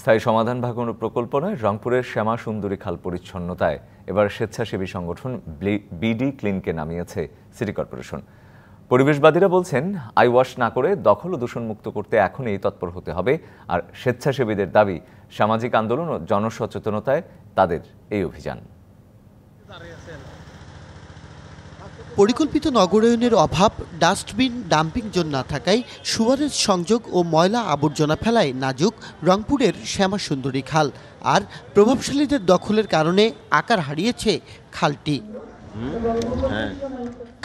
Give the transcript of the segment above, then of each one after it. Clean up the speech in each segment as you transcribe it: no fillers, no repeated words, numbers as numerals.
স্থায়ী সমাধান বা কোনো প্রকল্প নয়, রংপুরের শ্যামা সুন্দরী খাল পরিচ্ছন্নতায় এবার স্বেচ্ছাসেবী সংগঠন বিডি ক্লিনকে নামিয়েছে সিটি কর্পোরেশন। পরিবেশবাদীরা বলছেন, আইওয়াশ না করে দখল ও দূষণমুক্ত করতে এখনই তৎপর হতে হবে। আর স্বেচ্ছাসেবীদের দাবি, সামাজিক আন্দোলন ও জনসচেতনতায় তাদের এই অভিযান। পরিকল্পিত নগরায়নের অভাব, ডাস্টবিন ডাম্পিং জোন না থাকায় সুয়ারেজ সংযোগ ও ময়লা আবর্জনা ফেলায় নাজুক রংপুরের শ্যামা সুন্দরী খাল। আর প্রভাবশালীদের দখলের কারণে আকার হারিয়েছে খালটি।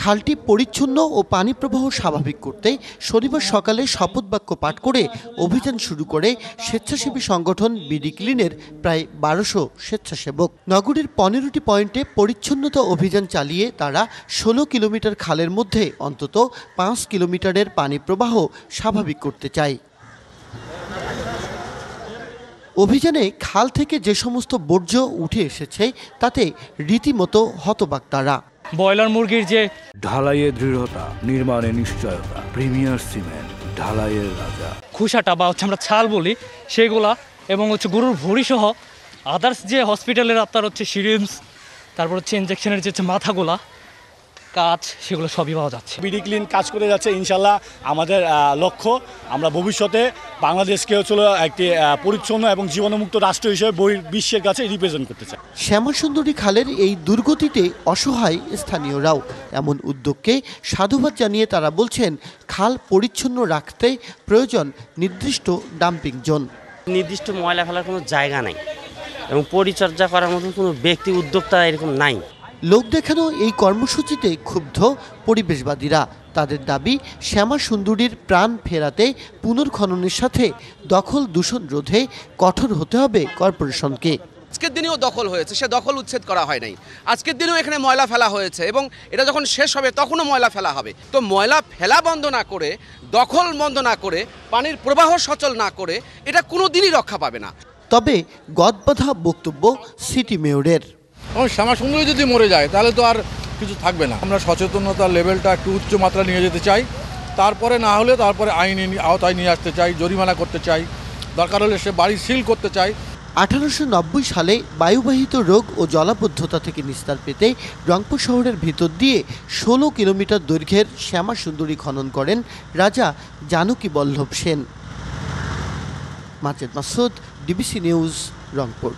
খালটি পরিচ্ছন্ন ও পানি প্রবাহ স্বাভাবিক করতে শনিবার সকালে শপথ বাক্য পাঠ করে অভিযান শুরু করে স্বেচ্ছাসেবী সংগঠন বিডি ক্লিনের প্রায় ১২০০ স্বেচ্ছাসেবক। নগরীর ১৫টি পয়েন্টে পরিচ্ছন্নতা অভিযান চালিয়ে তারা ১৬ কিলোমিটার খালের মধ্যে অন্তত ৫ কিলোমিটারের পানি প্রবাহ স্বাভাবিক করতে চায়। অভিযানে খাল থেকে যে সমস্ত বর্জ্য উঠে এসেছে তাতে রীতিমতো হতবাক তারা। ব্রয়লার মুরগির যে ঢালাইয়ের দৃঢ়তা, নির্মাণে নিশ্চয়তা, প্রিমিয়ার সিমেন্ট, ঢালাইয়ের রাজা। খোসাটা বা আমরা ছাল বলি সেগুলা, এবং গরুর ভুঁড়ি সহ আদার্স যে হসপিটালের আপনার সিরিঞ্জ, তারপর ইনজেকশনের যে মাথাগুলা, কাজ, সেগুলো সবই পাওয়া যাচ্ছে। বিডি ক্লিন কাজ করে যাচ্ছে। ইনশাল্লাহ আমাদের লক্ষ্য, আমরা ভবিষ্যতে বাংলাদেশকে একটি পরিচ্ছন্ন এবং জীবাণুমুক্ত রাষ্ট্র হিসেবে বিশ্বের কাছে রিপ্রেজেন্ট করতে চাই। শ্যামা সুন্দরী খালের এই দুর্গতিতে অসহায় স্থানীয়রাও। এমন উদ্যোগকে সাধুবাদ জানিয়ে তারা বলছেন, খাল পরিচ্ছন্ন রাখতে প্রয়োজন নির্দিষ্ট ডাম্পিং জোন। নির্দিষ্ট ময়লা ফেলার কোনো জায়গা নাই এবং পরিচর্যা করার মতো কোনো ব্যক্তি উদ্যোক্তা এরকম নাই। লোক দেখানো এই কর্মসূচিতে ক্ষুব্ধ পরিবেশবাদীরা। তাদের দাবি, শ্যামা সুন্দরীর প্রাণ ফেরাতে পুনর্খননের সাথে দখল দূষণ রোধে কঠোর হতে হবে কর্পোরেশনকে। আজকের দিনেও দখল হয়েছে, সে দখল উচ্ছেদ করা হয় নাই। আজকের দিনেও এখানে ময়লা ফেলা হয়েছে এবং এটা যখন শেষ হবে তখনও ময়লা ফেলা হবে। তো ময়লা ফেলা বন্ধ না করে, দখল বন্ধ না করে, পানির প্রবাহ সচল না করে এটা কোনো দিনই রক্ষা পাবে না। তবে গদবাঁধা বক্তব্য সিটি মেয়রের। শ্যামা সুন্দরী যদি মরে যায় তাহলে তো আর কিছু থাকবে না। আমরা সচেতনতার লেভেলটা একটু উচ্চ মাত্রা নিয়ে যেতে চাই, তারপরে না হলে তারপরে আইনি আওতায় নিয়ে আসতে চাই, জরিমানা করতে চাই, দরকার হলে সে বাড়ি সিল করতে চাই। 1890 সালে বায়ুবাহিত রোগ ও জলাবদ্ধতা থেকে নিস্তার পেতে রংপুর শহরের ভিতর দিয়ে 16 কিলোমিটার দৈর্ঘ্যের শ্যামা সুন্দরী খনন করেন রাজা জানকী বল্লভ সেন। Majed Masud, DBC news, Rangpur.